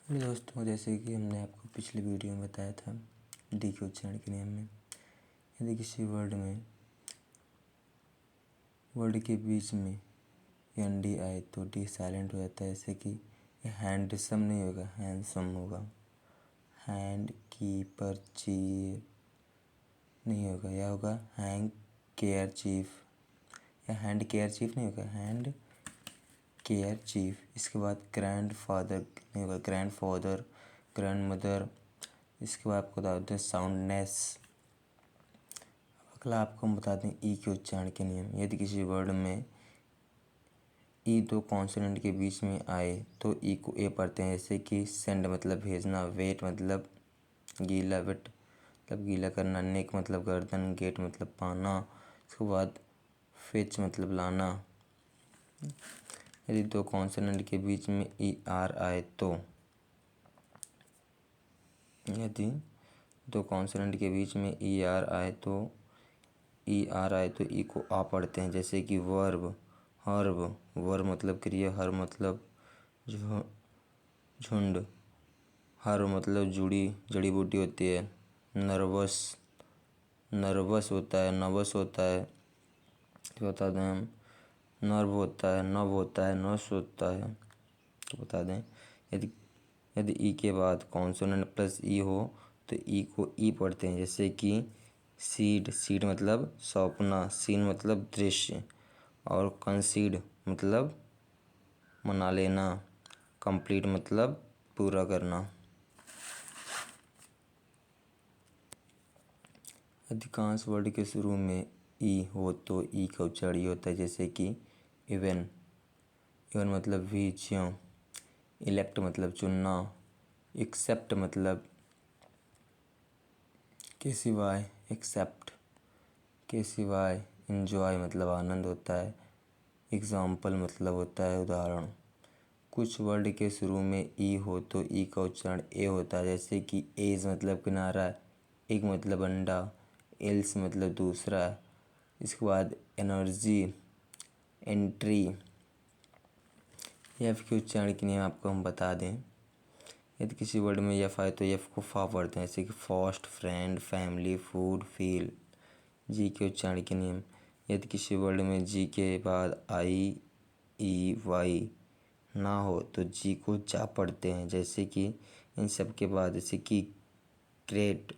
Hello दोस्तों, जैसे कि हमने आपको पिछले वीडियो में बताया था डी के उच्चारण के नियम में, यदि किसी वर्ड के बीच में एन डी आए तो डी साइलेंट हो जाता है। जैसे कि हैंडसम नहीं होगा, हैंडसम होगा। हैंड कीपर चीफ नहीं होगा, यह होगा हैंड केयर चीफ, या हैंड केयर चीफ नहीं होगा, हैंड केयर चीफ। इसके बाद ग्रैंड फादर नहीं होगा, ग्रैंड फादर, ग्रैंड मदर। इसके बाद आपको बता दें साउंडनेस। अगला आपको हम बता दें ई के उच्चारण के नियम। यदि किसी वर्ड में ई दो कॉन्सोनेंट के बीच में आए तो ई को ए पढ़ते हैं। जैसे कि सेंड मतलब भेजना, वेट मतलब गीला, वेट मतलब गीला करना, नेक मतलब गर्दन, गेट मतलब पाना। इसके बाद फेच मतलब लाना। यदि दो कॉन्सोनेंट के बीच में ई आर आए तो, यदि दो कॉन्सोनेंट के बीच में ई आर आए तो ई को आ पढ़ते हैं। जैसे कि वर्ब, हर्ब, वर्ब मतलब क्रिया, हर मतलब झुंड, हर मतलब जुड़ी, जड़ी बूटी होती है। नर्वस, नर्वस होता है, नर्वस होता है। तो बता दें हम, नर्व होता है, नव होता है, नर्स होता है। तो बता दें यदि यदि ई के बाद कॉन्सोनेंट प्लस ई हो तो ई को ई पढ़ते हैं। जैसे कि सीड, सीड मतलब सौंपना, सीन मतलब दृश्य, और कंसीड मतलब मना लेना, कंप्लीट मतलब पूरा करना। अधिकांश वर्ड के शुरू में ई हो तो ई का उच्चारण ई होता है। जैसे कि इवन, इवन मतलब भी, ज्यों। इलेक्ट मतलब चुनना, एक्सेप्ट मतलब के सिवाय, एक्सेप्ट के सिवाय। इन्जॉय मतलब आनंद होता है। एग्जाम्पल मतलब होता है उदाहरण। कुछ वर्ड के शुरू में ई हो तो ई का उच्चारण ए होता है। जैसे कि एज मतलब किनारा, एक मतलब अंडा, एल्स मतलब दूसरा। इसके बाद एनर्जी, एंट्री। एफ के उच्चारण के नियम आपको हम बता दें। यदि किसी वर्ड में एफ आए तो एफ को फा पढ़ते हैं। जैसे कि first, friend, family, food, feel. G के उच्चारण के नियम। यदि किसी वर्ड में जी के बाद आई, ई, वाई ना हो तो जी को जा पढ़ते हैं। जैसे कि इन सब के बाद, जैसे कि ग्रेट,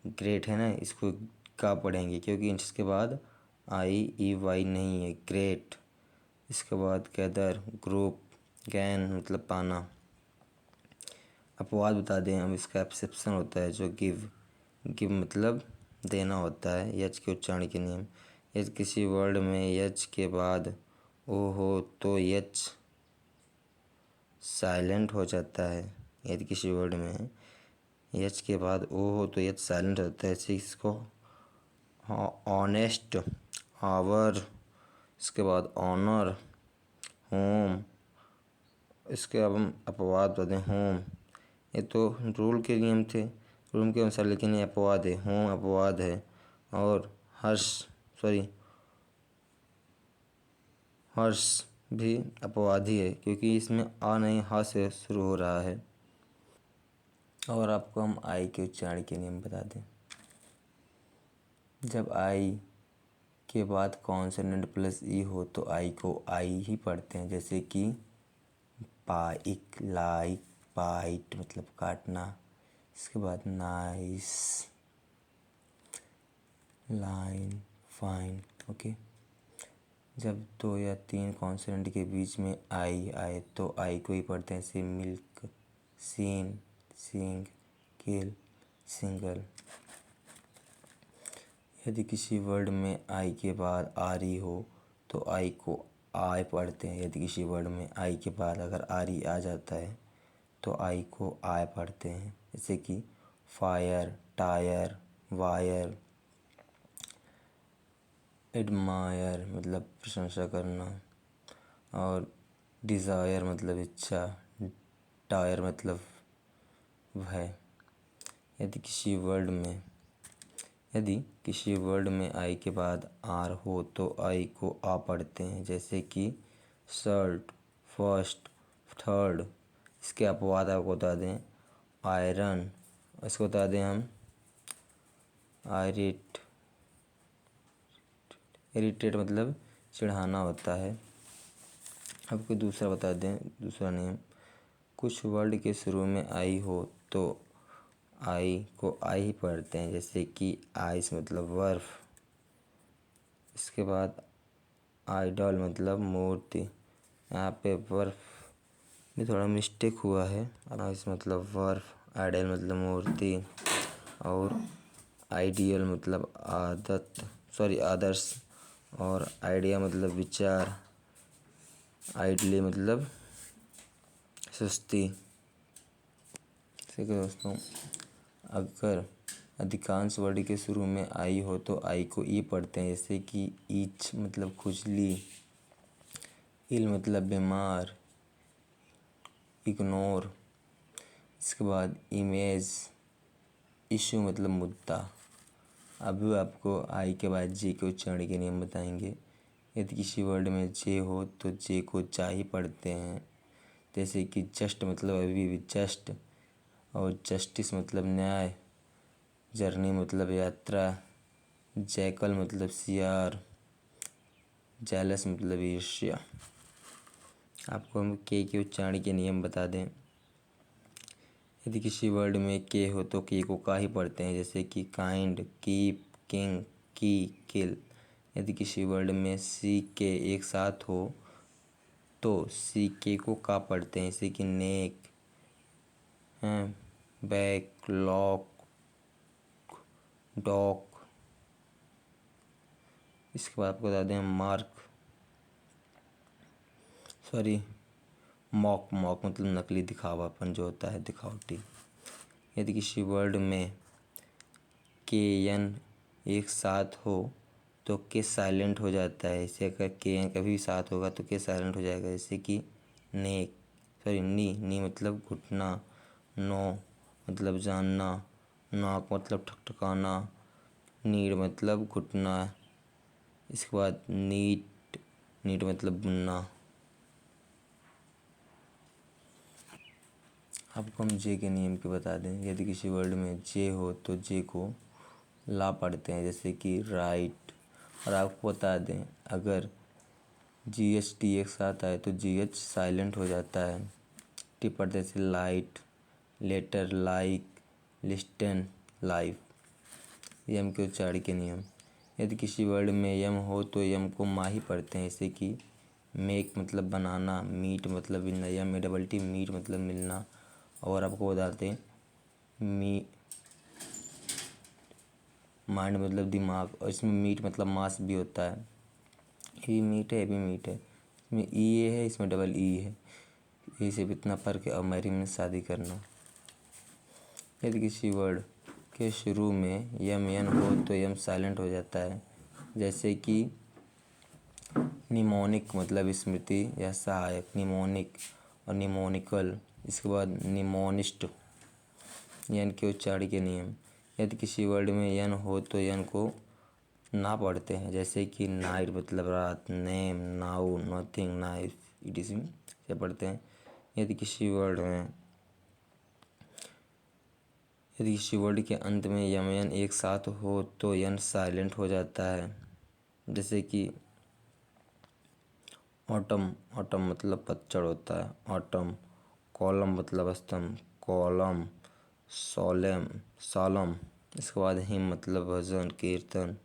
ग्रेट है ना, इसको का पढ़ेंगे क्योंकि इसके बाद आई, ई, वाई नहीं है, ग्रेट। इसके बाद गैदर, ग्रुप, गैन मतलब पाना। अपवाद बता दें हम, इसका एक्सेप्शन होता है जो गिव, गिव मतलब देना होता है। यच के उच्चारण के नियम। यदि किसी वर्ड में यच के बाद ओ हो तो यच साइलेंट हो जाता है। यदि किसी वर्ड में यच के बाद ओ हो तो यच साइलेंट होता है। जैसे इसको ऑनेस्ट, आवर, इसके बाद ऑनर, होम। इसके अब हम अपवाद बता दें, होम ये तो रूल के नियम थे, रूल के अनुसार, लेकिन ये अपवाद है, होम अपवाद है। और हर्ष, सॉरी, हर्ष भी अपवाद ही है क्योंकि इसमें आ नहीं, हा से शुरू हो रहा है। और आपको हम आई के उच्चारण के नियम बता दें। जब आई के बाद कॉन्सोनेंट प्लस ई हो तो आई को आई ही पढ़ते हैं। जैसे कि बाइक, लाइक, बाइट मतलब काटना। इसके बाद नाइस, लाइन, फाइन। ओके। जब दो या तीन कॉन्सोनेंट के बीच में आई आए तो आई को ही पढ़ते हैं। जैसे मिल्क, सीन, सिंग, किल, सिंगल। यदि किसी वर्ड में आई के बाद आर ई हो तो आई को आय पढ़ते हैं। यदि किसी वर्ड में आई के बाद अगर आर ई आ जाता है तो आई को आय पढ़ते हैं। जैसे कि फायर, टायर, वायर। एडमायर मतलब प्रशंसा करना, और डिज़ायर मतलब इच्छा, टायर मतलब भय। यदि किसी वर्ड में आई के बाद आर हो तो आई को आ पढ़ते हैं। जैसे कि शर्ट, फर्स्ट, थर्ड, इसके अपवाद आपको बता दें, आयरन, इसको बता दें हम इरिटेट मतलब चिढ़ाना होता है। आपको दूसरा बता दें, दूसरा नेम, कुछ वर्ड के शुरू में आई हो तो आई को आई ही पढ़ते हैं, जैसे कि आइस मतलब बर्फ। इसके बाद आइडल मतलब मूर्ति, यहाँ पे बर्फ में थोड़ा मिस्टेक हुआ है। आइस मतलब बर्फ, आइडल मतलब मूर्ति, और आइडियल मतलब आदर्श, और आइडिया मतलब विचार, आइडली मतलब सुस्ती। ठीक है दोस्तों, अगर अधिकांश वर्ड के शुरू में आई हो तो आई को ई पढ़ते हैं, जैसे कि ईच मतलब खुजली, इल मतलब बीमार, इग्नोर। इसके बाद इमेज, इशू मतलब मुद्दा। अभी आपको आई के बाद जे के उच्चारण के नियम बताएंगे। यदि किसी वर्ड में जे हो तो जे को जा ही पढ़ते हैं, जैसे कि जस्ट मतलब अभी भी जस्ट, और जस्टिस मतलब न्याय, जर्नी मतलब यात्रा, जैकल मतलब सियार, जेलस मतलब ईर्ष्या। आपको हम के उच्चारण के नियम बता दें। यदि किसी वर्ड में के हो तो के को का ही पढ़ते हैं, जैसे कि काइंड, कीप, किंग, की, किल। यदि किसी वर्ड में सी के एक साथ हो तो सी के को का पढ़ते हैं, जैसे कि नेक, बैक, लॉक, डॉक। इसके बाद आपको बता दें मॉक मतलब नकली दिखावापन जो होता है, दिखावटी। यदि किसी वर्ड में के एन एक साथ हो तो के साइलेंट हो जाता है, इसे अगर के एन कभी भी साथ होगा तो के साइलेंट हो जाएगा, जैसे कि नी मतलब घुटना, नो मतलब जानना, नॉक मतलब ठकठकाना, नीड मतलब घुटना। इसके बाद नीट मतलब बुनना। आपको हम जे के नियम के बता दें। यदि किसी वर्ड में जे हो तो जे को ला पढ़ते हैं, जैसे कि राइट। और आपको बता दें, अगर जी एच टी एक साथ आए तो जी एच साइलेंट हो जाता है। टी पढ़ते जैसे light, letter, like, listen, life. M के उच्चारण के नियम। यदि किसी वर्ड में यम हो तो यम को मा ही पढ़ते हैं, जैसे कि मेक मतलब बनाना, मीट मतलब मिलना, यम ए डबल टी मीट मतलब मिलना। और आपको बताते हैं माइंड मतलब दिमाग, और इसमें मीट मतलब मांस भी होता है। ये मीट है, ये भी मीट है। इसमें ई ए है, इसमें डबल ई है। यही से इतना फर्क है। और मैरिज में शादी करना। यदि किसी वर्ड के शुरू में यम एन हो तो यम साइलेंट हो जाता है, जैसे कि निमोनिक मतलब स्मृति या सहायक, निमोनिक और निमोनिकल। इसके बाद निमोनिस्ट। यन के उच्चारण के नियम। यदि किसी वर्ड में यन हो तो यन को ना पढ़ते हैं, जैसे कि नाइट मतलब रात, name, now, nothing, knife, etc से पढ़ते हैं। यदि किसी वर्ड के अंत में यम यन एक साथ हो तो यन साइलेंट हो जाता है, जैसे कि ऑटम मतलब पतझड़ होता है, ऑटम। कॉलम मतलब स्तंभ, कॉलम, सालम। इसके बाद हिम मतलब भजन, कीर्तन।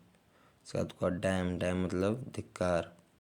इसके बाद डैम मतलब धिक्कार।